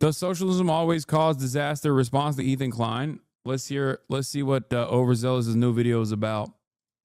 Does socialism always cause disaster? Response to Ethan Klein. Let's see what Overzealous' new video is about.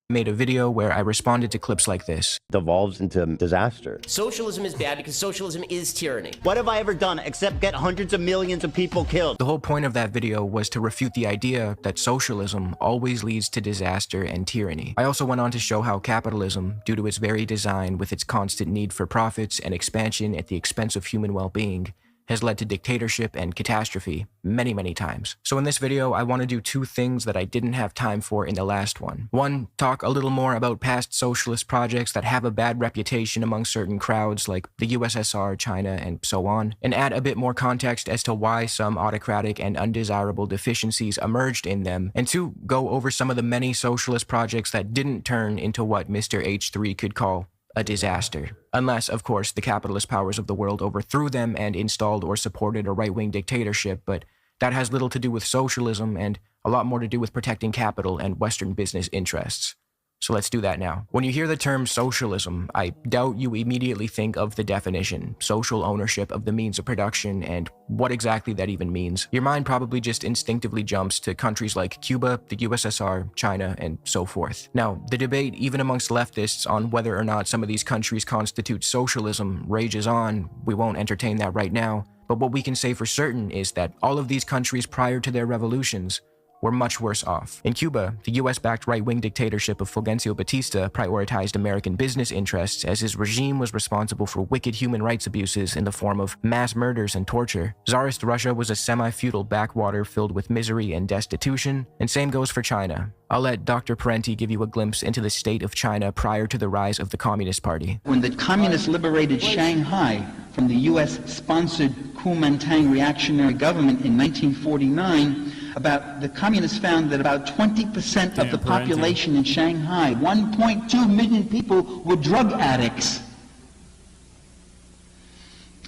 Made a video where I responded to clips like this. Devolves into disaster. Socialism is bad because socialism is tyranny. What have I ever done except get hundreds of millions of people killed? The whole point of that video was to refute the idea that socialism always leads to disaster and tyranny. I also went on to show how capitalism, due to its very design with its constant need for profits and expansion at the expense of human well-being, has led to dictatorship and catastrophe many, many times. So in this video, I want to do two things that I didn't have time for in the last one. One, talk a little more about past socialist projects that have a bad reputation among certain crowds like the USSR, China, and so on, and add a bit more context as to why some autocratic and undesirable deficiencies emerged in them, and two, go over some of the many socialist projects that didn't turn into what Mr. H3 could call a disaster. Unless, of course, the capitalist powers of the world overthrew them and installed or supported a right-wing dictatorship, but that has little to do with socialism and a lot more to do with protecting capital and Western business interests. So let's do that now. When you hear the term socialism, I doubt you immediately think of the definition, social ownership of the means of production, and what exactly that even means. Your mind probably just instinctively jumps to countries like Cuba, the USSR, China, and so forth. Now, the debate, even amongst leftists, on whether or not some of these countries constitute socialism rages on. We won't entertain that right now, but what we can say for certain is that all of these countries prior to their revolutions were much worse off. In Cuba, the US-backed right-wing dictatorship of Fulgencio Batista prioritized American business interests as his regime was responsible for wicked human rights abuses in the form of mass murders and torture. Tsarist Russia was a semi-feudal backwater filled with misery and destitution, and same goes for China. I'll let Dr. Parenti give you a glimpse into the state of China prior to the rise of the Communist Party. When the communists liberated Shanghai from the US-sponsored Kuomintang reactionary government in 1949, the communists found that about 20% of the population in Shanghai, 1.2 million people, were drug addicts.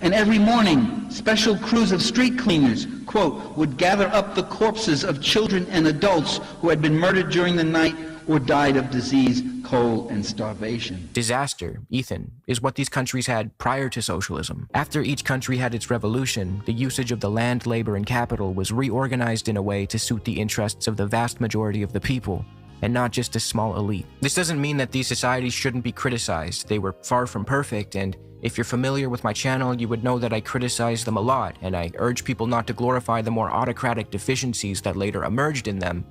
And every morning, special crews of street cleaners, quote, would gather up the corpses of children and adults who had been murdered during the night or died of disease, cold, and starvation. Disaster, Ethan, is what these countries had prior to socialism. After each country had its revolution, the usage of the land, labor, and capital was reorganized in a way to suit the interests of the vast majority of the people, and not just a small elite. This doesn't mean that these societies shouldn't be criticized. They were far from perfect, and if you're familiar with my channel, you would know that I criticize them a lot, and I urge people not to glorify the more autocratic deficiencies that later emerged in them.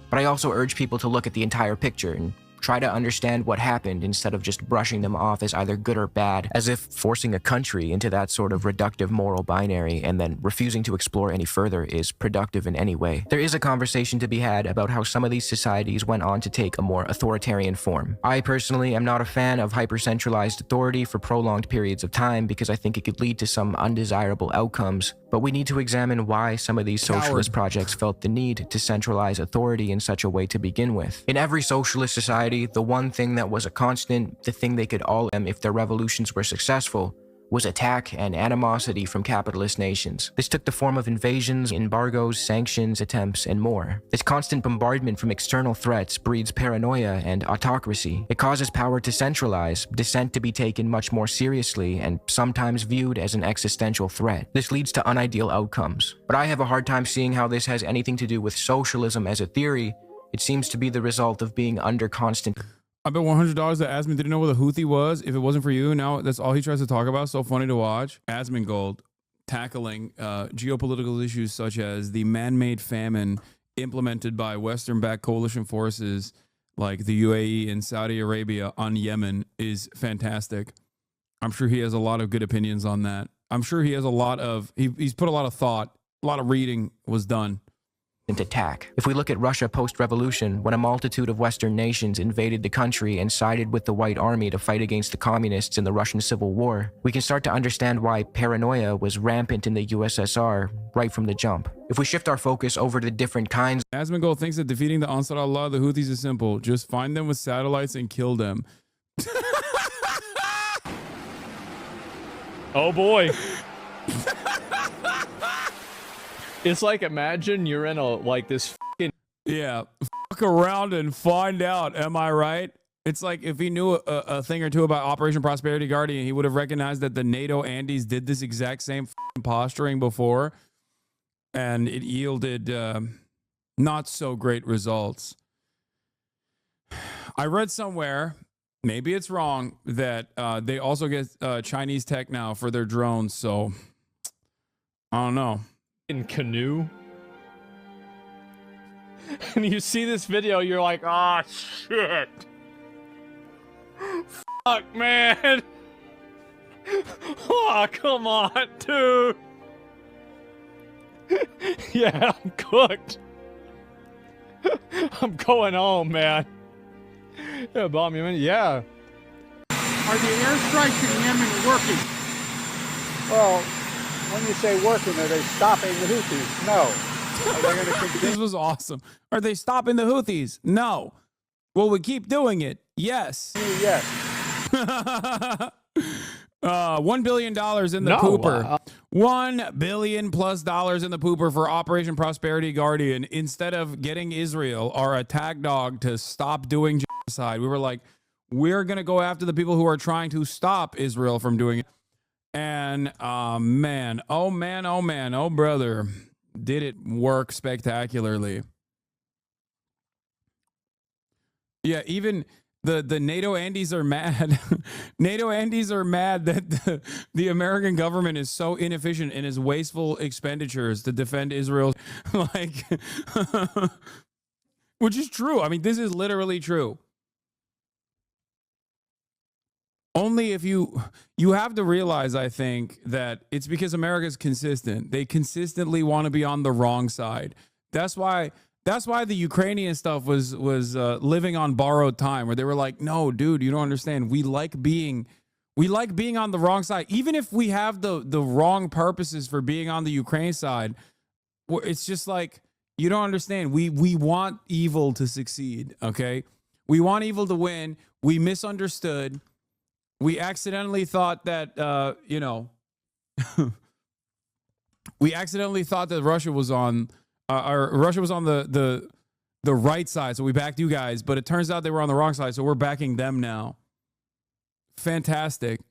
But I also urge people to look at the entire picture and try to understand what happened instead of just brushing them off as either good or bad, as if forcing a country into that sort of reductive moral binary and then refusing to explore any further is productive in any way. There is a conversation to be had about how some of these societies went on to take a more authoritarian form. I personally am not a fan of hyper-centralized authority for prolonged periods of time because I think it could lead to some undesirable outcomes, but we need to examine why some of these socialist projects felt the need to centralize authority in such a way to begin with. In every socialist society, the one thing that was a constant, the thing they could all if their revolutions were successful, was attack and animosity from capitalist nations. This took the form of invasions, embargoes, sanctions, attempts, and more. This constant bombardment from external threats breeds paranoia and autocracy. It causes power to centralize, dissent to be taken much more seriously, and sometimes viewed as an existential threat. This leads to unideal outcomes. But I have a hard time seeing how this has anything to do with socialism as a theory. It seems to be the result of being under constant... I bet $100 that Asmin didn't know what a Houthi was if it wasn't for you. Now that's all he tries to talk about. So funny to watch. Asmin Gold tackling geopolitical issues such as the man-made famine implemented by Western-backed coalition forces like the UAE and Saudi Arabia on Yemen is fantastic. I'm sure he has a lot of good opinions on that. I'm sure he has a lot of, he's put a lot of thought, a lot of reading was done. Attack. If we look at Russia post-revolution, when a multitude of Western nations invaded the country and sided with the White Army to fight against the communists in the Russian Civil War, we can start to understand why paranoia was rampant in the USSR right from the jump. If we shift our focus over to different kinds... Asmongold thinks that defeating the Ansar Allah, the Houthis, is simple. Just find them with satellites and kill them. Oh boy. It's like, imagine you're in a, like this yeah, fuck around and find out, am I right? It's like if he knew a thing or two about Operation Prosperity Guardian, he would have recognized that the NATO Andes did this exact same posturing before, and it yielded not so great results. I read somewhere, maybe it's wrong, that they also get Chinese tech now for their drones, so I don't know. In canoe. And you see this video, you're like, oh shit. Fuck, man. Oh, come on, dude. Yeah, I'm cooked. I'm going home, man. Yeah, bomb Yemen. Yeah. Are the airstrikes in Yemen working? Well, when you say working, are they stopping the Houthis? No. Are they going to continue? This was awesome. Are they stopping the Houthis? No. Will we keep doing it? Yes. Yes. $1 billion in the pooper. $1 billion plus in the pooper for Operation Prosperity Guardian. Instead of getting Israel, our attack dog, to stop doing genocide, we were like, we're going to go after the people who are trying to stop Israel from doing it. And man, oh brother, did it work spectacularly. Yeah, even the NATO Andes are mad. NATO Andes are mad that the American government is so inefficient in its wasteful expenditures to defend Israel. Like, which is true. I mean, this is literally true. Only if you have to realize, I think, that it's because America's consistent. They consistently want to be on the wrong side. That's why the Ukrainian stuff was living on borrowed time, where they were like, no, dude, you don't understand. We like being on the wrong side. Even if we have the wrong purposes for being on the Ukraine side, it's just like, you don't understand. We want evil to succeed, okay? We want evil to win. We misunderstood. We accidentally thought that, we accidentally thought that Russia was on the right side, so we backed you guys, but it turns out they were on the wrong side, so we're backing them now. Fantastic.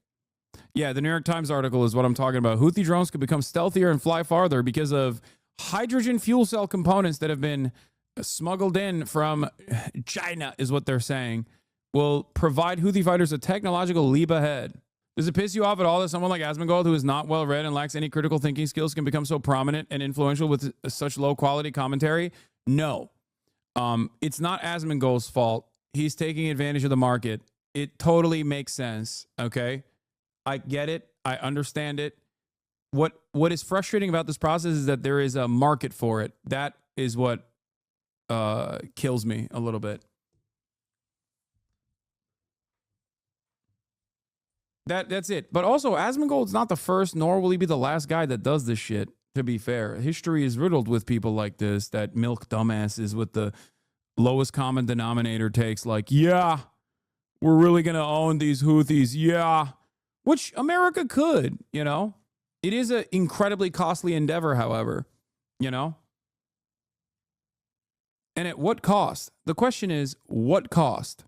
Yeah, the New York Times article is what I'm talking about. Houthi drones could become stealthier and fly farther because of hydrogen fuel cell components that have been smuggled in from China, is what they're saying, will provide Houthi fighters a technological leap ahead. Does it piss you off at all that someone like Asmongold, who is not well read and lacks any critical thinking skills, can become so prominent and influential with such low quality commentary? No. It's not Asmongold's fault. He's taking advantage of the market. It totally makes sense. Okay. I get it. I understand it. What is frustrating about this process is that there is a market for it. That is what kills me a little bit. That's it. But also, Asmongold's not the first, nor will he be the last guy that does this shit, to be fair. History is riddled with people like this that milk dumbasses with the lowest common denominator takes, like, yeah, we're really going to own these Houthis. Yeah. Which America could, you know. It is an incredibly costly endeavor, however, you know. And at what cost? The question is, what cost?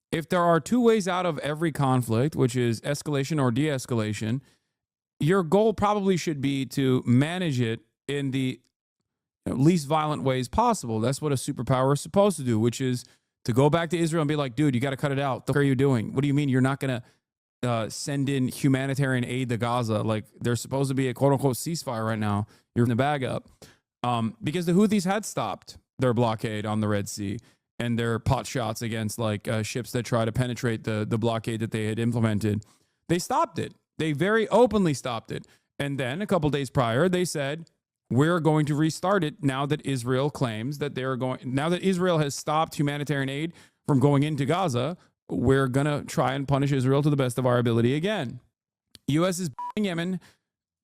If there are two ways out of every conflict, which is escalation or de-escalation, your goal probably should be to manage it in the least violent ways possible. That's what a superpower is supposed to do, which is to go back to Israel and be like, dude, you got to cut it out. What are you doing? What do you mean you're not going to send in humanitarian aid to Gaza? Like, there's supposed to be a quote-unquote ceasefire right now. You're in the bag up. Because the Houthis had stopped their blockade on the Red Sea and their pot shots against like ships that try to penetrate the blockade that they had implemented. They stopped it. They very openly stopped it. And then a couple days prior, they said, we're going to restart it now that Israel claims that now that Israel has stopped humanitarian aid from going into Gaza, we're going to try and punish Israel to the best of our ability again. U.S. is Yemen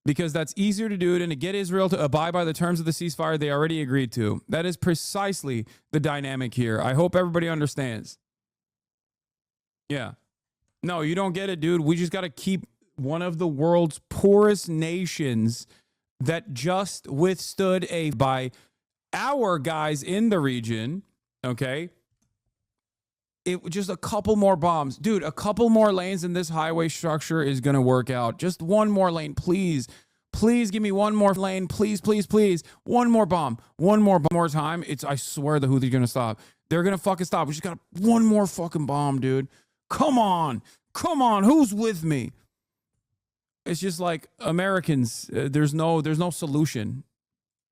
because that's easier to do than to get Israel to abide by the terms of the ceasefire they already agreed to. That is precisely the dynamic here. I hope everybody understands. Yeah. No, you don't get it, dude. We just got to keep one of the world's poorest nations that just withstood by our guys in the region, okay? just a couple more bombs. Dude, a couple more lanes in this highway structure is going to work out. Just one more lane, please. Please give me one more lane. Please, please, please. One more bomb. One more time. I swear the Houthis are going to stop. They're going to fucking stop. We just got one more fucking bomb, dude. Come on. Come on. Who's with me? It's just like Americans. There's no solution.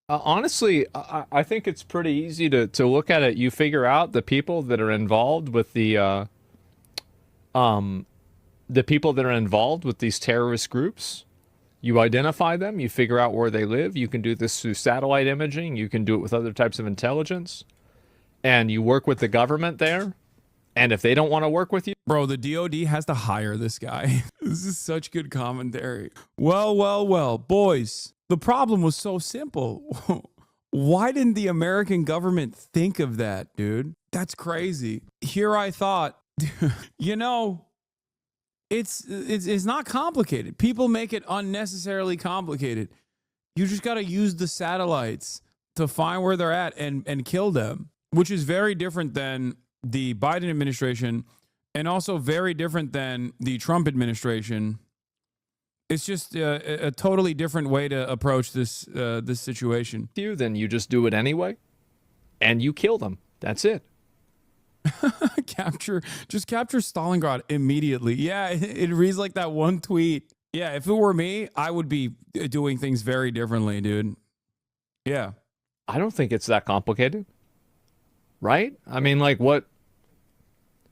Honestly, I think it's pretty easy to look at it. You figure out the people that are involved with the people that are involved with these terrorist groups. You identify them. You figure out where they live. You can do this through satellite imaging. You can do it with other types of intelligence. And you work with the government there. And if they don't want to work with you, bro, the DOD has to hire this guy. This is such good commentary. Well, boys. The problem was so simple. Why didn't the American government think of that, dude? That's crazy. Here I thought, you know, it's not complicated. People make it unnecessarily complicated. You just got to use the satellites to find where they're at and kill them, which is very different than the Biden administration and also very different than the Trump administration. It's just a totally different way to approach this situation. Then you just do it anyway, and you kill them. That's it. capture Stalingrad immediately. Yeah, it reads like that one tweet. Yeah, if it were me, I would be doing things very differently, dude. Yeah. I don't think it's that complicated. Right? I mean, like, what?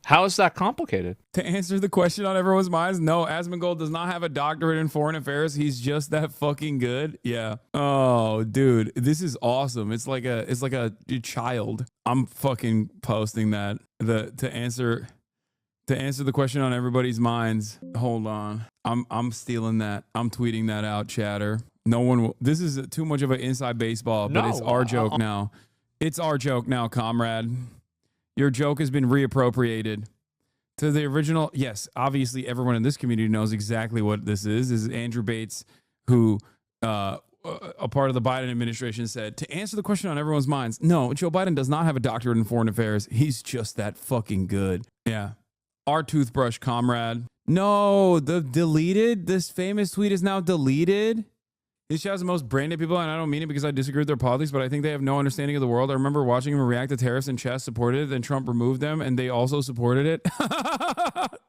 How is that complicated? To answer the question on everyone's minds, no, Asmongold does not have a doctorate in foreign affairs. He's just that fucking good. Yeah. Oh, dude, this is awesome. It's like a child. I'm fucking posting that. To answer the question on everybody's minds. Hold on. I'm stealing that. I'm tweeting that out, chatter. No one will. This is too much of an inside baseball, but it's our joke now. It's our joke now, comrade. Your joke has been reappropriated to the original. Yes, obviously everyone in this community knows exactly what this is. This is Andrew Bates, who, a part of the Biden administration, said, to answer the question on everyone's minds, no, Joe Biden does not have a doctorate in foreign affairs. He's just that fucking good. Yeah. Our toothbrush, comrade. No, this famous tweet is now deleted. This shows the most brain dead people, and I don't mean it because I disagree with their politics, but I think they have no understanding of the world. I remember watching them react to tariffs, and Chess supported it, then Trump removed them, and they also supported it.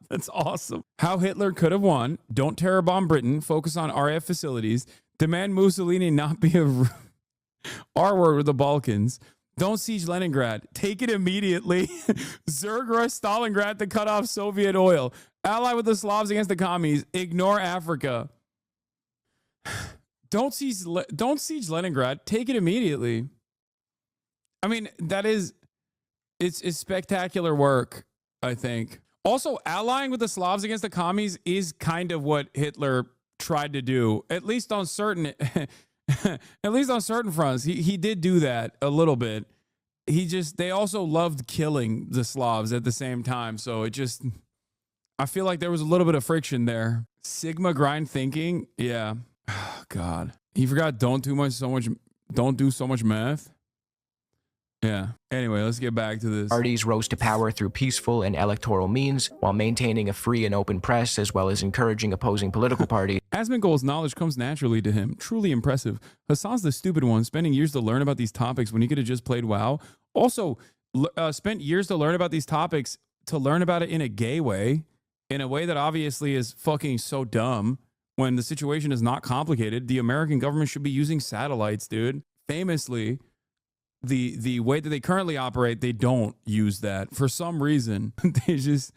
That's awesome. How Hitler could have won. Don't terror bomb Britain. Focus on RAF facilities. Demand Mussolini not be a R word with the Balkans. Don't siege Leningrad. Take it immediately. Zerg rush Stalingrad to cut off Soviet oil. Ally with the Slavs against the commies. Ignore Africa. Don't siege Leningrad. Take it immediately. I mean, it's spectacular work, I think. Also, allying with the Slavs against the commies is kind of what Hitler tried to do, at least on certain fronts. He did do that a little bit. They also loved killing the Slavs at the same time. So I feel like there was a little bit of friction there. Sigma grind thinking. Yeah. Oh, God. He forgot don't do so much math. Yeah. Anyway, let's get back to this. Parties rose to power through peaceful and electoral means while maintaining a free and open press as well as encouraging opposing political parties. Asmongold's knowledge comes naturally to him. Truly impressive. Hasan's the stupid one, spending years to learn about these topics when he could have just played WoW. Also, spent years to learn about these topics, to learn about it in a gay way, in a way that obviously is fucking so dumb. When the situation is not complicated, the American government should be using satellites, dude. Famously, the way that they currently operate, they don't use that. For some reason, they just...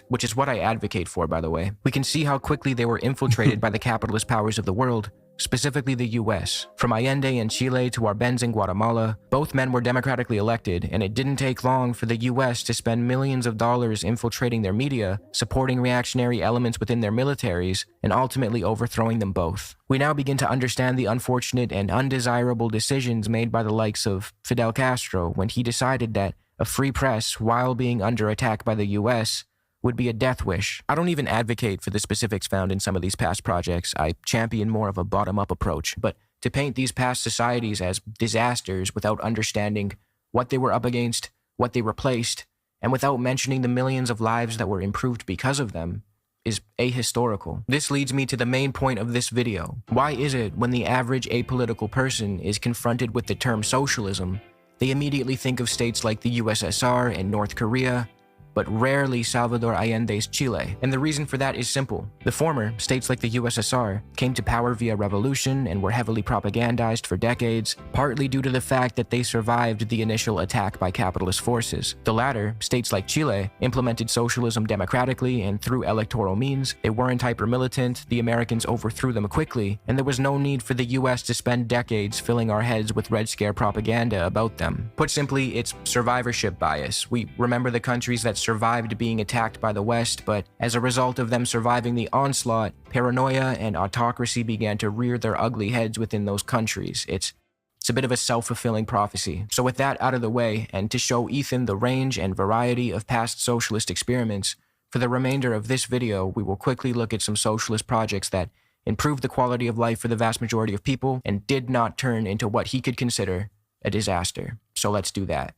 Which is what I advocate for, by the way. We can see how quickly they were infiltrated by the capitalist powers of the world, specifically the US. From Allende in Chile to Arbenz in Guatemala, both men were democratically elected, and it didn't take long for the US to spend millions of dollars infiltrating their media, supporting reactionary elements within their militaries, and ultimately overthrowing them both. We now begin to understand the unfortunate and undesirable decisions made by the likes of Fidel Castro when he decided that a free press, while being under attack by the US, would be a death wish. I don't even advocate for the specifics found in some of these past projects. I champion more of a bottom-up approach. But to paint these past societies as disasters without understanding what they were up against, what they replaced, and without mentioning the millions of lives that were improved because of them, is ahistorical. This leads me to the main point of this video. Why is it when the average apolitical person is confronted with the term socialism, they immediately think of states like the USSR and North Korea, but rarely Salvador Allende's Chile? And the reason for that is simple. The former, states like the USSR, came to power via revolution and were heavily propagandized for decades, partly due to the fact that they survived the initial attack by capitalist forces. The latter, states like Chile, implemented socialism democratically and through electoral means. They weren't hyper-militant, the Americans overthrew them quickly, and there was no need for the US to spend decades filling our heads with Red Scare propaganda about them. Put simply, it's survivorship bias. We remember the countries that survived being attacked by the West, but as a result of them surviving the onslaught, paranoia and autocracy began to rear their ugly heads within those countries. It's a bit of a self-fulfilling prophecy. So with that out of the way, and to show Ethan the range and variety of past socialist experiments, for the remainder of this video, we will quickly look at some socialist projects that improved the quality of life for the vast majority of people and did not turn into what he could consider a disaster. So let's do that.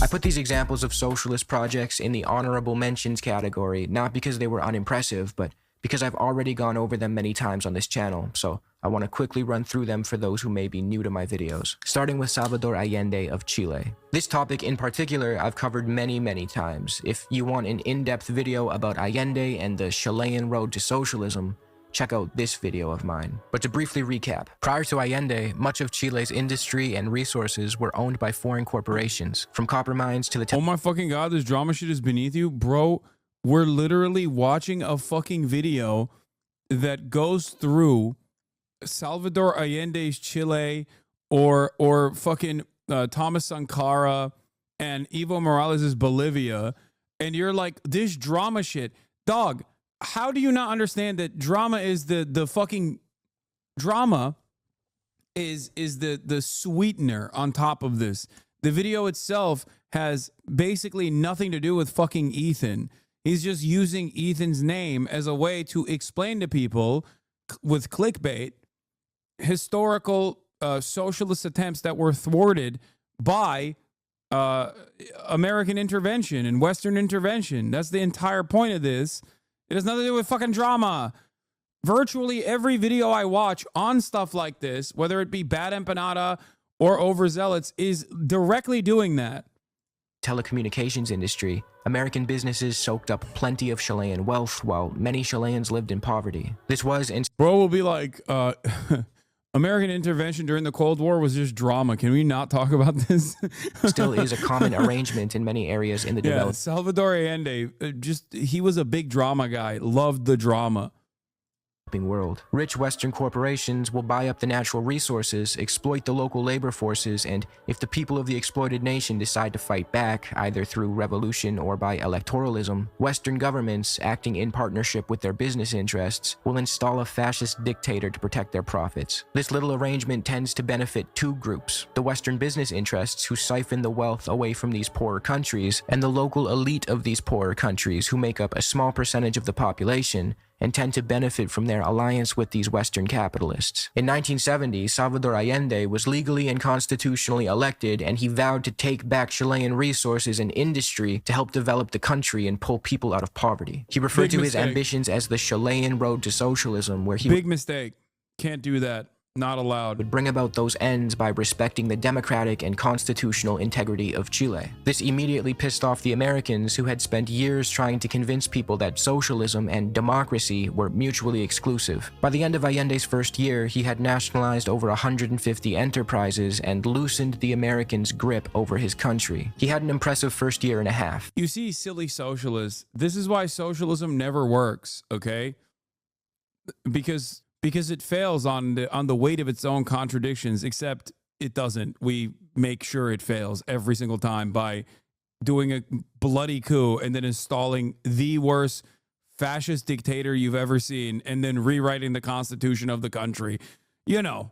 I put these examples of socialist projects in the honorable mentions category, not because they were unimpressive, but because I've already gone over them many times on this channel, so I want to quickly run through them for those who may be new to my videos. Starting with Salvador Allende of Chile. This topic in particular I've covered many times. If you want an in-depth video about Allende and the Chilean road to socialism, check out this video of mine. But to briefly recap, prior to Allende, much of Chile's industry and resources were owned by foreign corporations, from copper mines to the... Oh my fucking god, this drama shit is beneath you? Bro, we're literally watching a fucking video that goes through Salvador Allende's Chile or fucking Thomas Sankara and Evo Morales' Bolivia, and you're like, this drama shit. Dog, how do you not understand that drama is the fucking drama is the sweetener on top of this? The video itself has basically nothing to do with fucking Ethan. He's just using Ethan's name as a way to explain to people with clickbait historical socialist attempts that were thwarted by American intervention and Western intervention. That's the entire point of this. It has nothing to do with fucking drama. Virtually every video I watch on stuff like this, whether it be Bad Empanada or Overzealots, is directly doing that. Telecommunications industry, American businesses soaked up plenty of Chilean wealth while many Chileans lived in poverty. This was... Bro will be like, American intervention during the Cold War was just drama. Can we not talk about this? Still is a common arrangement in many areas in the developed... Salvador Allende, he was a big drama guy, loved the drama. World. Rich Western corporations will buy up the natural resources, exploit the local labor forces, and if the people of the exploited nation decide to fight back, either through revolution or by electoralism, Western governments, acting in partnership with their business interests, will install a fascist dictator to protect their profits. This little arrangement tends to benefit two groups: the Western business interests, who siphon the wealth away from these poorer countries, and the local elite of these poorer countries, who make up a small percentage of the population and tend to benefit from their alliance with these Western capitalists. In 1970, Salvador Allende was legally and constitutionally elected, and he vowed to take back Chilean resources and industry to help develop the country and pull people out of poverty. He referred to his ambitions as the Chilean road to socialism, where he... Big mistake. Can't do that. Not allowed. Would bring about those ends by respecting the democratic and constitutional integrity of Chile. This immediately pissed off the Americans, who had spent years trying to convince people that socialism and democracy were mutually exclusive. By the end of Allende's first year, he had nationalized over 150 enterprises and loosened the Americans' grip over his country. He had an impressive first year and a half. You see, silly socialists, this is why socialism never works, okay? Because it fails on the weight of its own contradictions, except it doesn't. We make sure it fails every single time by doing a bloody coup and then installing the worst fascist dictator you've ever seen and then rewriting the constitution of the country. You know,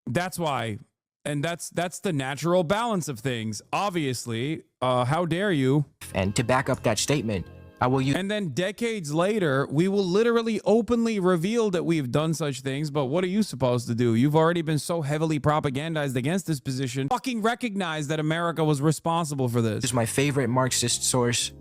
that's why. And that's the natural balance of things. Obviously, how dare you? And to back up that statement, I will use And then decades later, we will literally openly reveal that we've done such things. But what are you supposed to do? You've already been so heavily propagandized against this position. Fucking recognize that America was responsible for this. my favorite Marxist source,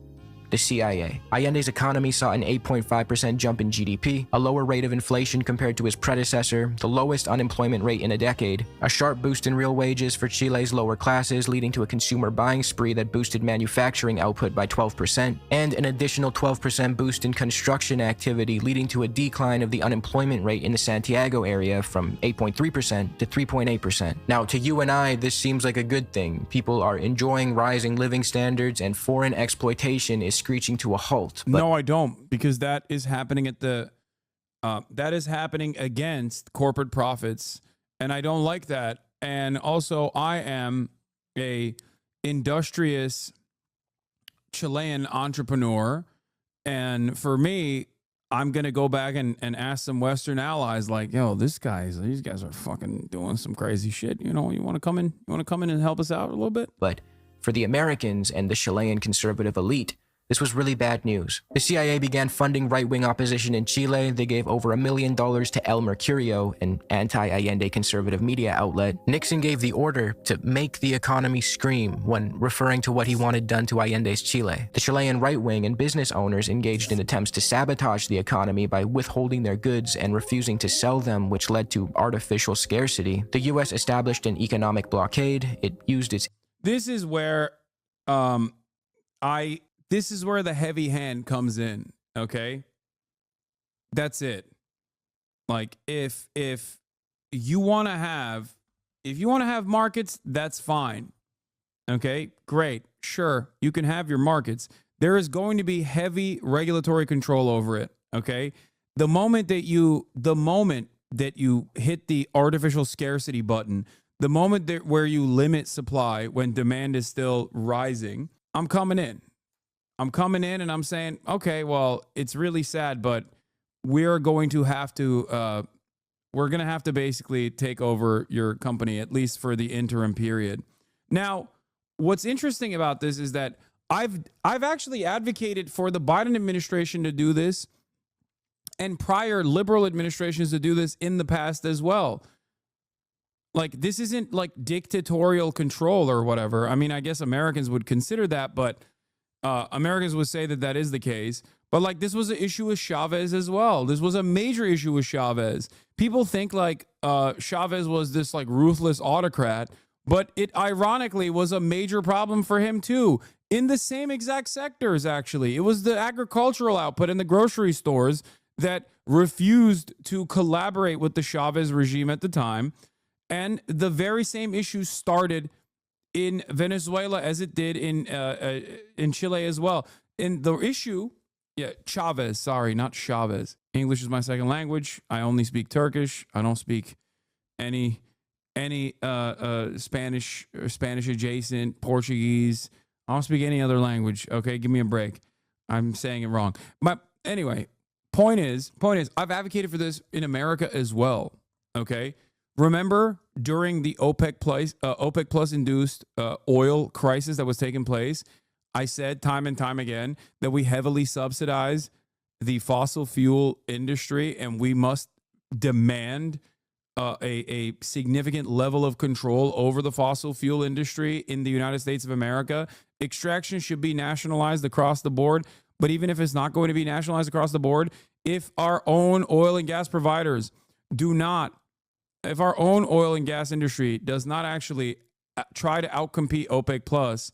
the CIA. Allende's economy saw an 8.5% jump in GDP, a lower rate of inflation compared to his predecessor, the lowest unemployment rate in a decade, a sharp boost in real wages for Chile's lower classes, leading to a consumer buying spree that boosted manufacturing output by 12%, and an additional 12% boost in construction activity, leading to a decline of the unemployment rate in the Santiago area from 8.3% to 3.8%. Now, to you and I, this seems like a good thing. People are enjoying rising living standards, and foreign exploitation is screeching to a halt. But no, I don't, because that is happening at the that is happening against corporate profits, and I don't like that. And also, I am a industrious Chilean entrepreneur, and for me, I'm gonna go back and ask some Western allies, like, yo, these guys are fucking doing some crazy shit. You know, you want to come in? You want to come in and help us out a little bit? But for the Americans and the Chilean conservative elite, this was really bad news. The CIA began funding right-wing opposition in Chile. They gave over $1 million to El Mercurio, an anti-Allende conservative media outlet. Nixon gave the order to make the economy scream when referring to what he wanted done to Allende's Chile. The Chilean right-wing and business owners engaged in attempts to sabotage the economy by withholding their goods and refusing to sell them, which led to artificial scarcity. The US established an economic blockade. It used its... This is where this is where the heavy hand comes in, okay? That's it. Like, if you want to have markets, that's fine. Okay? Great. Sure. You can have your markets. There is going to be heavy regulatory control over it, okay? The moment that you hit the artificial scarcity button, the moment where you limit supply when demand is still rising, I'm coming in and I'm saying, okay, well, it's really sad, but we're going to have to basically take over your company, at least for the interim period. Now, what's interesting about this is that I've actually advocated for the Biden administration to do this and prior liberal administrations to do this in the past as well. Like, this isn't like dictatorial control or whatever. I mean, I guess Americans would consider that, but Americans would say that is the case. But like, this was an issue with Chavez as well. This was a major issue with Chavez. People think like Chavez was this like ruthless autocrat, but it ironically was a major problem for him too, in the same exact sectors. Actually, it was the agricultural output in the grocery stores that refused to collaborate with the Chavez regime at the time. And the very same issue started in Venezuela as it did in Chile as well. And the issue, Chavez, sorry, not Chavez. English is my second language. I only speak Turkish. I don't speak any Spanish or Spanish adjacent, Portuguese. I don't speak any other language. Okay, give me a break. I'm saying it wrong. But anyway, point is, I've advocated for this in America as well. Okay. Remember during the OPEC Plus induced oil crisis that was taking place, I said time and time again that we heavily subsidize the fossil fuel industry and we must demand a significant level of control over the fossil fuel industry in the United States of America. Extraction should be nationalized across the board. But even if it's not going to be nationalized across the board, if our own oil and gas providers if our own oil and gas industry does not actually try to outcompete OPEC Plus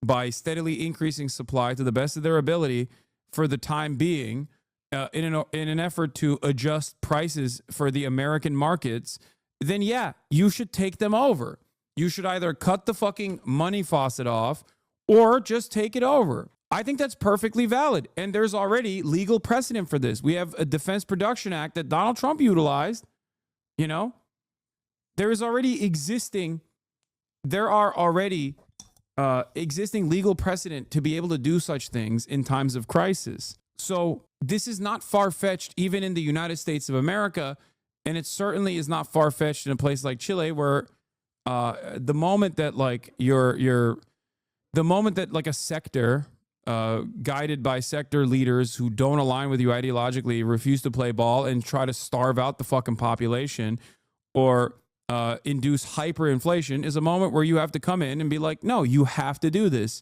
by steadily increasing supply to the best of their ability for the time being, in an effort to adjust prices for the American markets, then yeah, you should take them over. You should either cut the fucking money faucet off or just take it over. I think that's perfectly valid. And there's already legal precedent for this. We have a Defense Production Act that Donald Trump utilized, you know? There are already existing legal precedent to be able to do such things in times of crisis. So this is not far-fetched even in the United States of America, and it certainly is not far-fetched in a place like Chile, where the moment that like a sector guided by sector leaders who don't align with you ideologically, refuse to play ball, and try to starve out the fucking population or induce hyperinflation, is a moment where you have to come in and be like, no, you have to do this.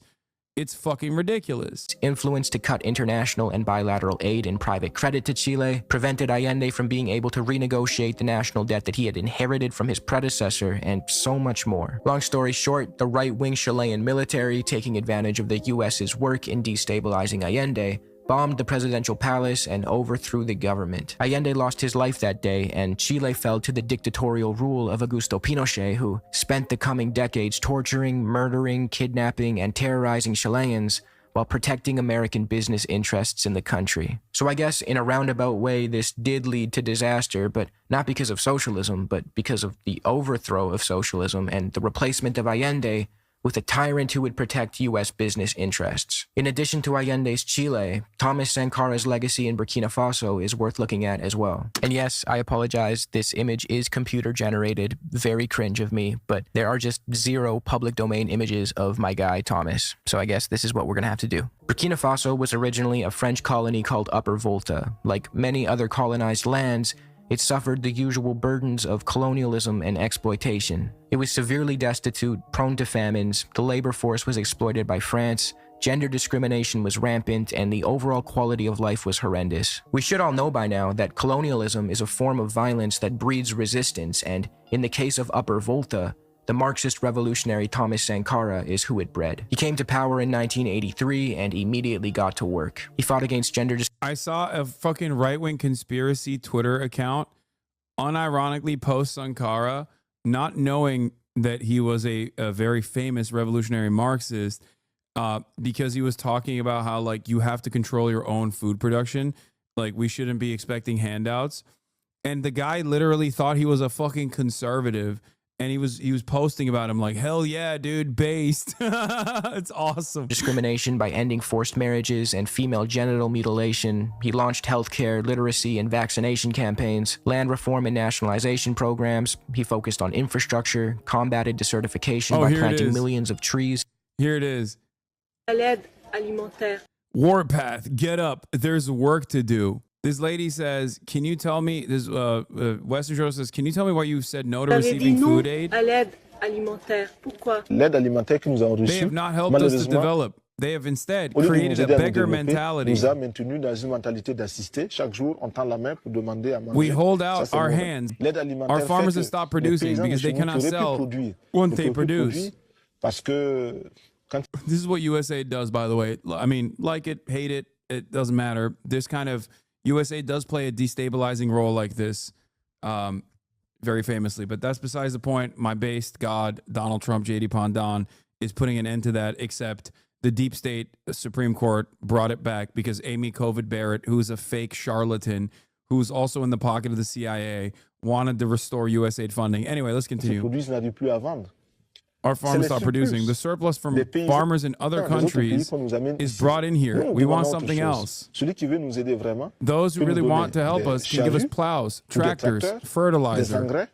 It's fucking ridiculous. Influence to cut international and bilateral aid and private credit to Chile prevented Allende from being able to renegotiate the national debt that he had inherited from his predecessor, and so much more. Long story short, the right-wing Chilean military, taking advantage of the US's work in destabilizing Allende, bombed the presidential palace and overthrew the government. Allende lost his life that day, and Chile fell to the dictatorial rule of Augusto Pinochet, who spent the coming decades torturing, murdering, kidnapping, and terrorizing Chileans while protecting American business interests in the country. So I guess in a roundabout way, this did lead to disaster, but not because of socialism, but because of the overthrow of socialism and the replacement of Allende with a tyrant who would protect U.S. business interests. In addition to Allende's Chile, Thomas Sankara's legacy in Burkina Faso is worth looking at as well. And yes, I apologize, this image is computer generated, very cringe of me, but there are just 0 public domain images of my guy Thomas, so I guess this is what we're gonna have to do. Burkina Faso was originally a French colony called Upper Volta. Like many other colonized lands, it suffered the usual burdens of colonialism and exploitation. It was severely destitute, prone to famines, the labor force was exploited by France, gender discrimination was rampant, and the overall quality of life was horrendous. We should all know by now that colonialism is a form of violence that breeds resistance, and in the case of Upper Volta, the Marxist revolutionary Thomas Sankara is who it bred. He came to power in 1983 and immediately got to work. He fought against gender I saw a fucking right-wing conspiracy Twitter account unironically post Sankara, not knowing that he was a very famous revolutionary Marxist, because he was talking about how, like, you have to control your own food production. Like, we shouldn't be expecting handouts. And the guy literally thought he was a fucking conservative. And he was posting about him like, hell yeah, dude, based. It's awesome. Discrimination by ending forced marriages and female genital mutilation. He launched healthcare, literacy, and vaccination campaigns, land reform and nationalization programs. He focused on infrastructure, combated desertification by planting millions of trees. Here it is. Warpath, get up. There's work to do. This lady says, can you tell me, this Western Journal says, can you tell me why you said no to receiving food aid? They have not helped us to develop. They have instead created a beggar mentality. We hold out our hands. Our farmers have stopped producing because they cannot sell what they produce. This is what USAID does, by the way. I mean, like it, hate it, it doesn't matter. This kind of USA does play a destabilizing role like this, very famously, but that's besides the point. My based god, Donald Trump, JD Pondon, is putting an end to that, except the deep state Supreme Court brought it back because Amy Covid Barrett, who's a fake charlatan, who's also in the pocket of the CIA, wanted to restore USAID funding. Anyway, let's continue. Our farmers stop producing. The surplus from farmers in other countries is brought in here. We want something else. Those who really want to help us can give us plows, tractors, fertilizer,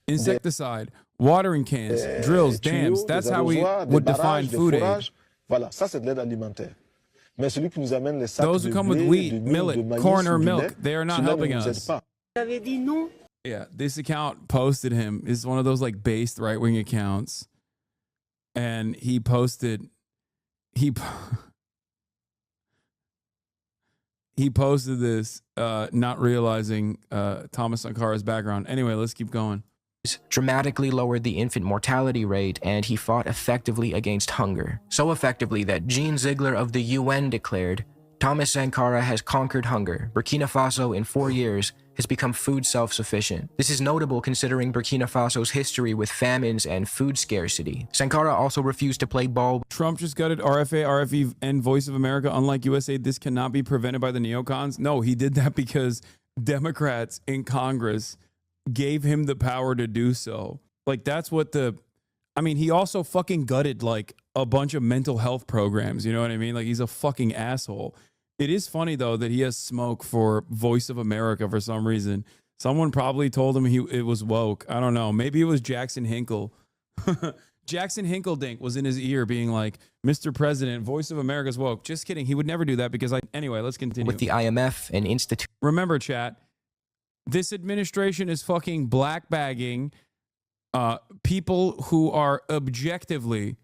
insecticide, watering cans, drills, dams. That's how we would define food aid. Those who come with wheat, millet, corn, or milk, they are not helping us. Yeah, this account posted him. It's one of those like based right-wing accounts. And he posted this not realizing Thomas Sankara's background. Anyway, let's keep going. Dramatically lowered the infant mortality rate, and he fought effectively against hunger. So effectively that Jean Ziegler of the UN declared, Thomas Sankara has conquered hunger. Burkina Faso in 4 years has become food self-sufficient. This is notable considering Burkina Faso's history with famines and food scarcity. Sankara also refused to play ball. Trump just gutted RFA, RFE, and Voice of America. Unlike USA, this cannot be prevented by the neocons. No, he did that because Democrats in Congress gave him the power to do so. Like, that's what he also fucking gutted like a bunch of mental health programs. You know what I mean? Like, he's a fucking asshole. It is funny, though, that he has smoke for Voice of America for some reason. Someone probably told him it was woke. I don't know. Maybe it was Jackson Hinkle. Jackson Hinkledink was in his ear being like, Mr. President, voice of America's woke. Just kidding. He would never do that because anyway, let's continue. With the IMF and institute. Remember, chat, this administration is fucking black bagging people who are objectively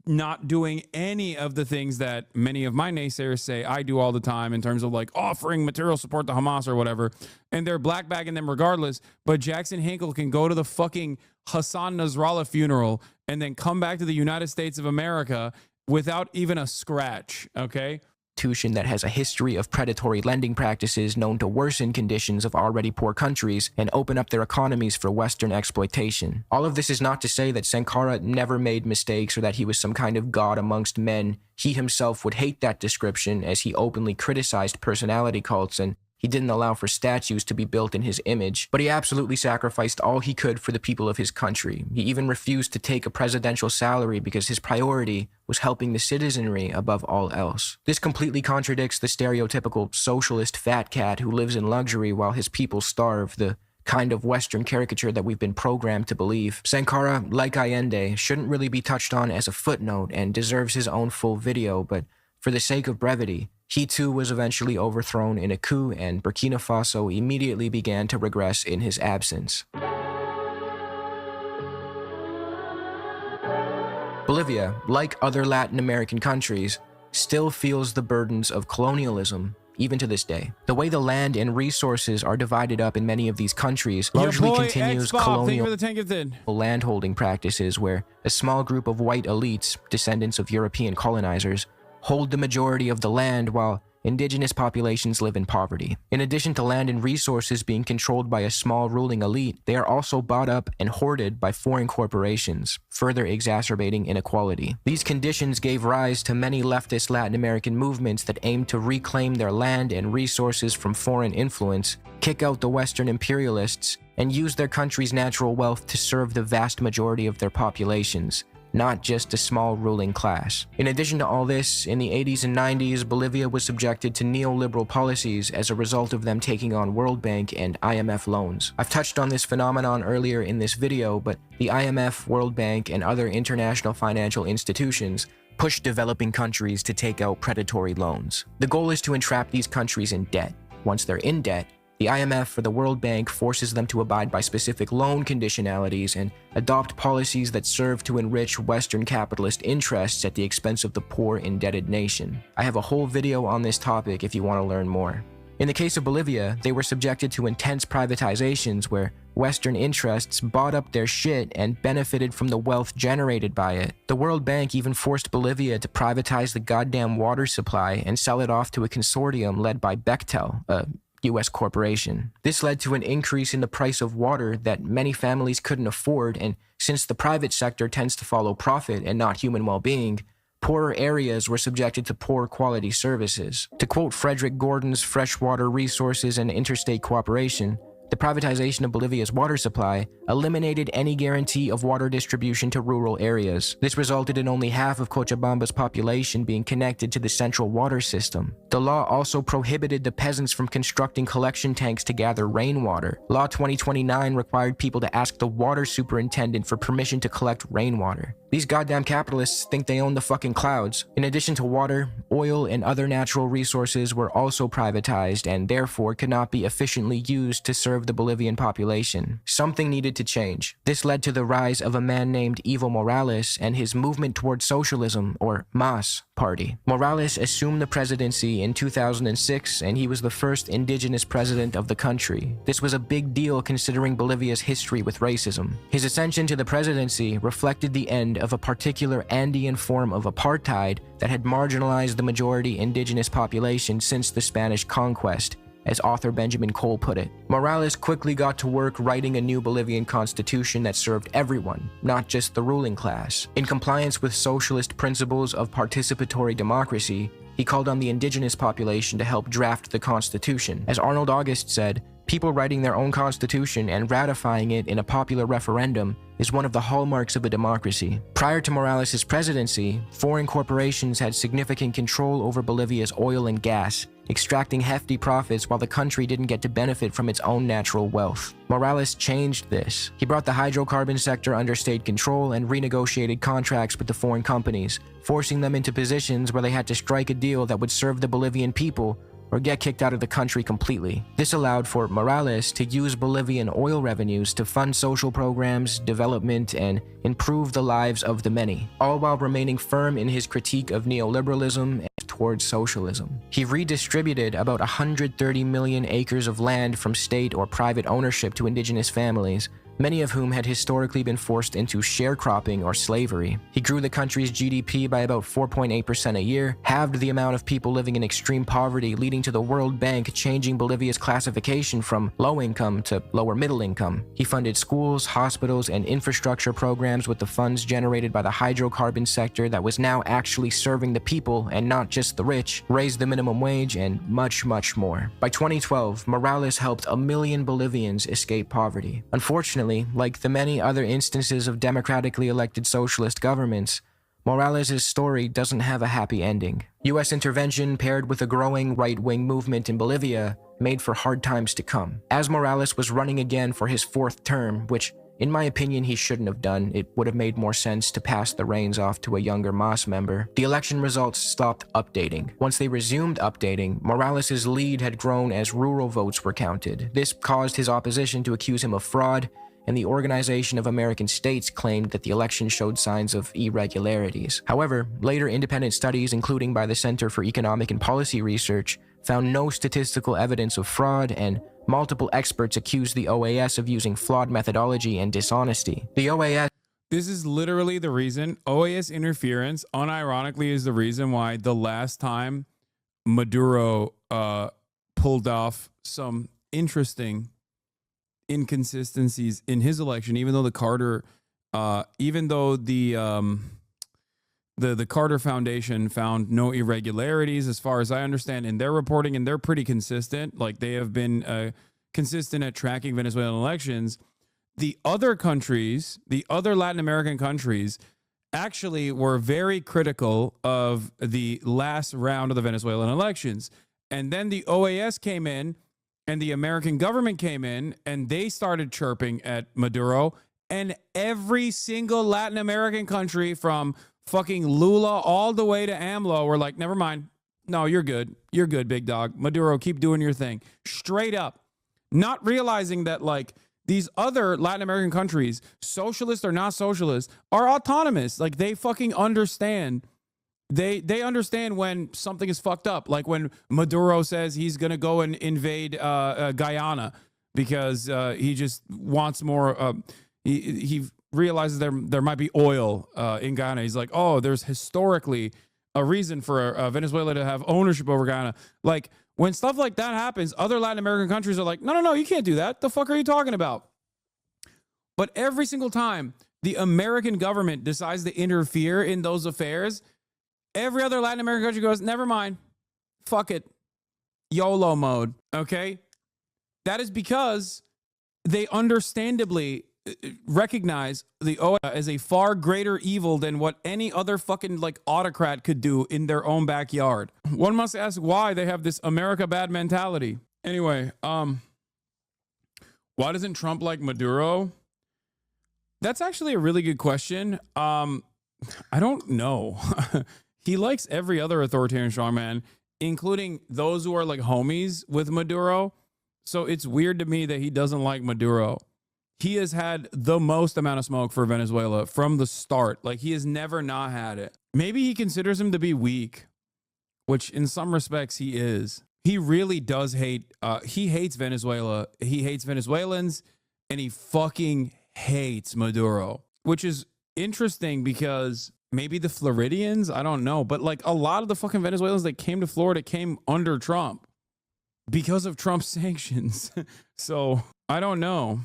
not doing any of the things that many of my naysayers say I do all the time in terms of like offering material support to Hamas or whatever. And they're black bagging them regardless. But Jackson Hinkle can go to the fucking Hassan Nasrallah funeral and then come back to the United States of America without even a scratch. Okay. That has a history of predatory lending practices known to worsen conditions of already poor countries and open up their economies for Western exploitation. All of this is not to say that Sankara never made mistakes or that he was some kind of god amongst men. He himself would hate that description, as he openly criticized personality cults and he didn't allow for statues to be built in his image, but he absolutely sacrificed all he could for the people of his country. He even refused to take a presidential salary because his priority was helping the citizenry above all else. This completely contradicts the stereotypical socialist fat cat who lives in luxury while his people starve, the kind of Western caricature that we've been programmed to believe. Sankara, like Allende, shouldn't really be touched on as a footnote and deserves his own full video, but for the sake of brevity, he too was eventually overthrown in a coup, and Burkina Faso immediately began to regress in his absence. Bolivia, like other Latin American countries, still feels the burdens of colonialism, even to this day. The way the land and resources are divided up in many of these countries largely continues colonial landholding practices where a small group of white elites, descendants of European colonizers, hold the majority of the land while indigenous populations live in poverty. In addition to land and resources being controlled by a small ruling elite, they are also bought up and hoarded by foreign corporations, further exacerbating inequality. These conditions gave rise to many leftist Latin American movements that aimed to reclaim their land and resources from foreign influence, kick out the Western imperialists, and use their country's natural wealth to serve the vast majority of their populations, not just a small ruling class. In addition to all this, in the 80s and 90s, Bolivia was subjected to neoliberal policies as a result of them taking on World Bank and IMF loans. I've touched on this phenomenon earlier in this video, but the IMF, World Bank, and other international financial institutions push developing countries to take out predatory loans. The goal is to entrap these countries in debt. Once they're in debt, the IMF or the World Bank forces them to abide by specific loan conditionalities and adopt policies that serve to enrich Western capitalist interests at the expense of the poor, indebted nation. I have a whole video on this topic if you want to learn more. In the case of Bolivia, they were subjected to intense privatizations where Western interests bought up their shit and benefited from the wealth generated by it. The World Bank even forced Bolivia to privatize the goddamn water supply and sell it off to a consortium led by Bechtel, a U.S. corporation. This led to an increase in the price of water that many families couldn't afford, and since the private sector tends to follow profit and not human well-being, poorer areas were subjected to poor quality services. To quote Frederick Gordon's Freshwater Resources and Interstate Cooperation, the privatization of Bolivia's water supply eliminated any guarantee of water distribution to rural areas. This resulted in only half of Cochabamba's population being connected to the central water system. The law also prohibited the peasants from constructing collection tanks to gather rainwater. Law 2029 required people to ask the water superintendent for permission to collect rainwater. These goddamn capitalists think they own the fucking clouds. In addition to water, oil and other natural resources were also privatized and therefore could not be efficiently used to serve the Bolivian population. Something needed to change. This led to the rise of a man named Evo Morales and his movement towards socialism, or MAS, party. Morales assumed the presidency in 2006 and he was the first indigenous president of the country. This was a big deal considering Bolivia's history with racism. His ascension to the presidency reflected the end of a particular Andean form of apartheid that had marginalized the majority indigenous population since the Spanish conquest, as author Benjamin Cole put it. Morales quickly got to work writing a new Bolivian constitution that served everyone, not just the ruling class. In compliance with socialist principles of participatory democracy, he called on the indigenous population to help draft the constitution. As Arnold August said, people writing their own constitution and ratifying it in a popular referendum is one of the hallmarks of a democracy. Prior to Morales' presidency, foreign corporations had significant control over Bolivia's oil and gas, extracting hefty profits while the country didn't get to benefit from its own natural wealth. Morales changed this. He brought the hydrocarbon sector under state control and renegotiated contracts with the foreign companies, forcing them into positions where they had to strike a deal that would serve the Bolivian people or get kicked out of the country completely. This allowed for Morales to use Bolivian oil revenues to fund social programs, development, and improve the lives of the many, all while remaining firm in his critique of neoliberalism and towards socialism. He redistributed about 130 million acres of land from state or private ownership to indigenous families, many of whom had historically been forced into sharecropping or slavery. He grew the country's GDP by about 4.8% a year, halved the amount of people living in extreme poverty, leading to the World Bank changing Bolivia's classification from low income to lower middle income. He funded schools, hospitals, and infrastructure programs with the funds generated by the hydrocarbon sector that was now actually serving the people and not just the rich, raised the minimum wage, and much, much more. By 2012, Morales helped 1 million Bolivians escape poverty. Unfortunately, like the many other instances of democratically elected socialist governments, Morales' story doesn't have a happy ending. US intervention paired with a growing right-wing movement in Bolivia made for hard times to come. As Morales was running again for his 4th term, which in my opinion he shouldn't have done, it would have made more sense to pass the reins off to a younger MAS member, the election results stopped updating. Once they resumed updating, Morales' lead had grown as rural votes were counted. This caused his opposition to accuse him of fraud, and the Organization of American States claimed that the election showed signs of irregularities. However, later independent studies, including by the Center for Economic and Policy Research, found no statistical evidence of fraud, and multiple experts accused the OAS of using flawed methodology and dishonesty. The OAS... This is literally the reason. OAS interference, unironically, is the reason why the last time Maduro pulled off some interesting inconsistencies in his election, even though the Carter Carter Foundation found no irregularities, as far as I understand, in their reporting, and they're pretty consistent. Like, they have been consistent at tracking Venezuelan elections. The other countries, the other Latin American countries, actually were very critical of the last round of the Venezuelan elections. And then the OAS came in, and the American government came in, and they started chirping at Maduro. And every single Latin American country, from fucking Lula all the way to AMLO, were like, never mind. No, you're good. You're good, big dog. Maduro, keep doing your thing. Straight up. Not realizing that, like, these other Latin American countries, socialist or not socialist, are autonomous. Like, they fucking understand. They understand when something is fucked up. Like when Maduro says he's going to go and invade Guyana because he just wants more. He realizes there might be oil in Guyana. He's like, oh, there's historically a reason for Venezuela to have ownership over Guyana. Like, when stuff like that happens, other Latin American countries are like, no, you can't do that. The fuck are you talking about? But every single time the American government decides to interfere in those affairs, every other Latin American country goes, never mind. Fuck it. YOLO mode. Okay? That is because they understandably recognize the OAS as a far greater evil than what any other fucking like autocrat could do in their own backyard. One must ask why they have this America bad mentality. Anyway, why doesn't Trump like Maduro? That's actually a really good question. I don't know. He likes every other authoritarian strongman, including those who are like homies with Maduro. So it's weird to me that he doesn't like Maduro. He has had the most amount of smoke for Venezuela from the start. Like, he has never not had it. Maybe he considers him to be weak, which in some respects he is. He really does hate, he hates Venezuela. He hates Venezuelans, and he fucking hates Maduro, which is interesting because maybe the Floridians, I don't know, but like a lot of the fucking Venezuelans that came to Florida came under Trump because of Trump's sanctions. So I don't know.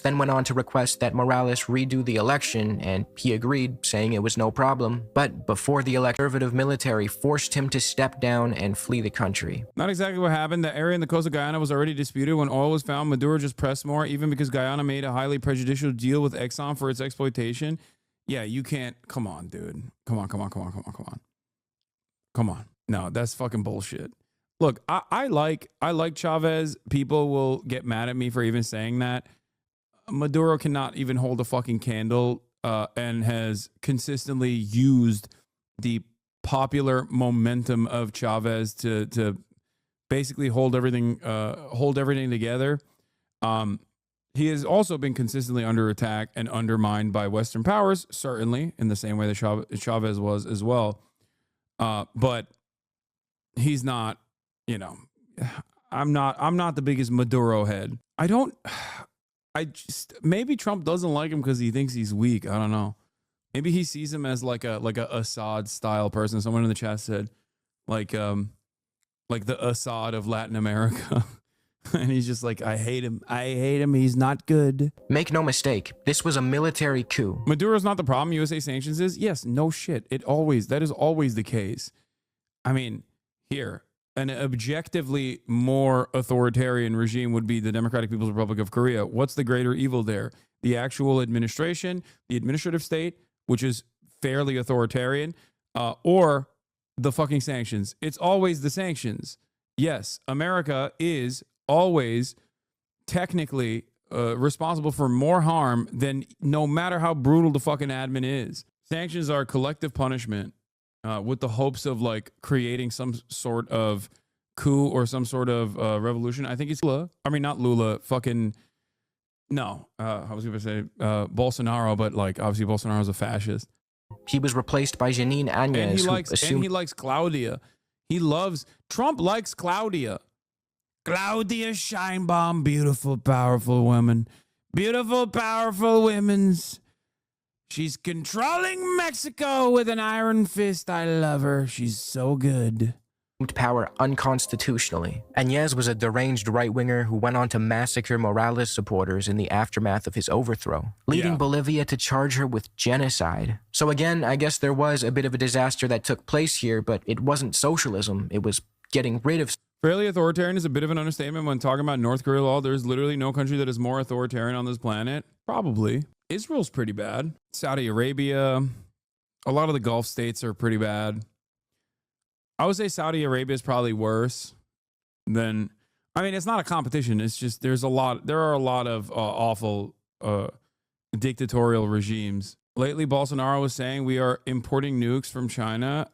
Then went on to request that Morales redo the election, and he agreed, saying it was no problem. But before the election, conservative military forced him to step down and flee the country. Not exactly what happened. The area in the coast of Guyana was already disputed. When oil was found, Maduro just pressed more, even because Guyana made a highly prejudicial deal with Exxon for its exploitation. Yeah, you can't. Come on, dude. Come on. No, that's fucking bullshit. Look, I like Chavez. People will get mad at me for even saying that. Maduro cannot even hold a fucking candle, and has consistently used the popular momentum of Chavez to basically hold everything together. He has also been consistently under attack and undermined by Western powers, certainly in the same way that Chavez was as well. But he's not, you know, I'm not the biggest Maduro head. Maybe Trump doesn't like him because he thinks he's weak. I don't know. Maybe he sees him as like a Assad style person. Someone in the chat said like the Assad of Latin America. And he's just like, I hate him. He's not good. Make no mistake, this was a military coup. Maduro's not the problem. USA sanctions is. Yes, no shit. That is always the case. I mean, here, an objectively more authoritarian regime would be the Democratic People's Republic of Korea. What's the greater evil there? The actual administration, the administrative state, which is fairly authoritarian, or the fucking sanctions? It's always the sanctions. Yes, America is always technically responsible for more harm than no matter how brutal the fucking admin is. Sanctions are collective punishment with the hopes of like creating some sort of coup or some sort of revolution. I think it's Lula. I mean, not Lula, fucking, no. I was going to say Bolsonaro, but like obviously Bolsonaro's a fascist. He was replaced by Janine Áñez, And he likes Claudia. Trump likes Claudia. Claudia Scheinbaum, beautiful, powerful woman. Beautiful, powerful women's. She's controlling Mexico with an iron fist. I love her. She's so good. Power unconstitutionally. Áñez was a deranged right-winger who went on to massacre Morales supporters in the aftermath of his overthrow, leading Bolivia to charge her with genocide. So again, I guess there was a bit of a disaster that took place here, but it wasn't socialism. It was getting rid of... Fairly authoritarian is a bit of an understatement when talking about North Korea law. There's literally no country that is more authoritarian on this planet. Probably. Israel's pretty bad. Saudi Arabia. A lot of the Gulf states are pretty bad. I would say Saudi Arabia is probably worse than... I mean, it's not a competition. It's just there are a lot of awful dictatorial regimes. Lately, Bolsonaro was saying we are importing nukes from China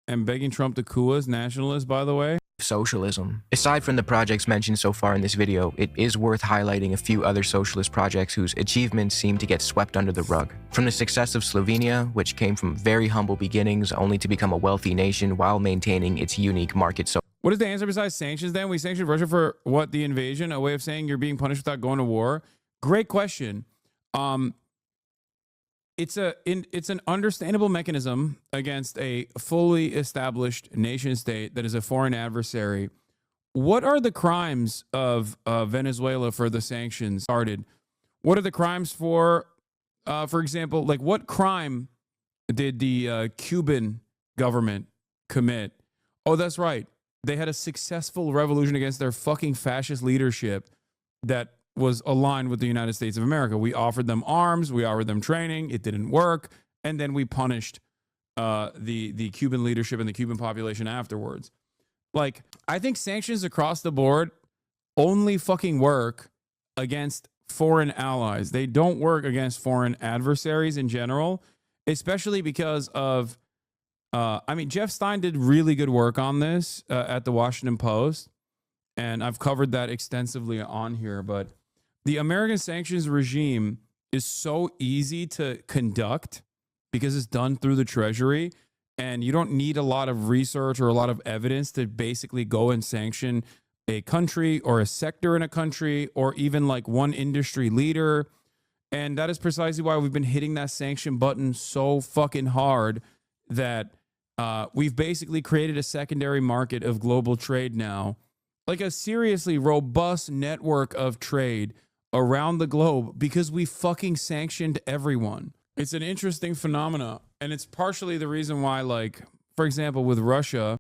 and begging Trump to coup us. Nationalists, by the way. Socialism. Aside from the projects mentioned so far in this video, it is worth highlighting a few other socialist projects whose achievements seem to get swept under the rug. From the success of Slovenia, which came from very humble beginnings only to become a wealthy nation while maintaining its unique market. What is the answer besides sanctions then? We sanctioned Russia for what? The invasion? A way of saying you're being punished without going to war? Great question. It's an understandable mechanism against a fully established nation state that is a foreign adversary. What are the crimes of Venezuela for the sanctions started? What are the crimes for example, like what crime did the Cuban government commit? Oh, that's right. They had a successful revolution against their fucking fascist leadership that was aligned with the United States of America. We offered them arms, we offered them training, it didn't work, and then we punished the Cuban leadership and the Cuban population afterwards. Like, I think sanctions across the board only fucking work against foreign allies. They don't work against foreign adversaries in general, especially because of, I mean, Jeff Stein did really good work on this at the Washington Post, and I've covered that extensively on here, but the American sanctions regime is so easy to conduct because it's done through the Treasury, and you don't need a lot of research or a lot of evidence to basically go and sanction a country or a sector in a country or even like one industry leader. And that is precisely why we've been hitting that sanction button so fucking hard that we've basically created a secondary market of global trade now, like a seriously robust network of trade around the globe because we fucking sanctioned everyone. It's an interesting phenomena, and it's partially the reason why, like, for example, with Russia,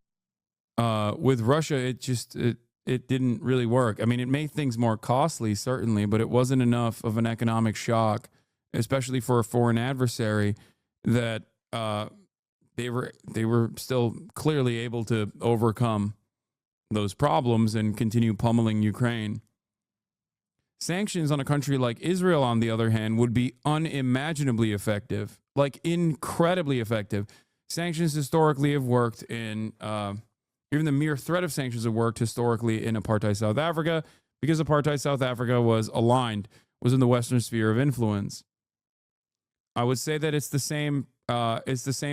it didn't really work. I mean, it made things more costly, certainly, but it wasn't enough of an economic shock, especially for a foreign adversary, that they were still clearly able to overcome those problems and continue pummeling Ukraine. Sanctions on a country like Israel, on the other hand, would be unimaginably effective, like incredibly effective. Sanctions historically have worked in, even the mere threat of sanctions have worked historically in apartheid South Africa, because apartheid South Africa was in the Western sphere of influence. I would say that it's the same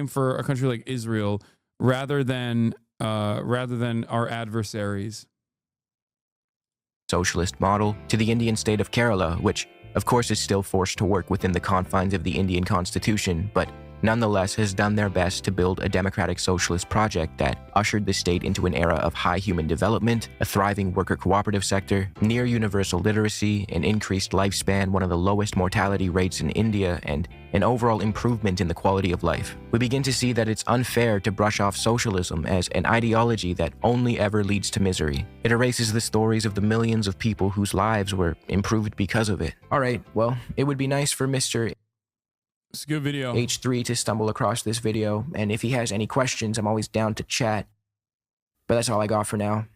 for a country like Israel, rather than our adversaries. Socialist model to the Indian state of Kerala, which of course is still forced to work within the confines of the Indian constitution, but nonetheless has done their best to build a democratic socialist project that ushered the state into an era of high human development, a thriving worker cooperative sector, near universal literacy, an increased lifespan, one of the lowest mortality rates in India, and an overall improvement in the quality of life. We begin to see that it's unfair to brush off socialism as an ideology that only ever leads to misery. It erases the stories of the millions of people whose lives were improved because of it. Alright, well, it would be nice for Mr. It's a good video. H3 to stumble across this video, and if he has any questions, I'm always down to chat. But that's all I got for now.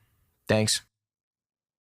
Thanks.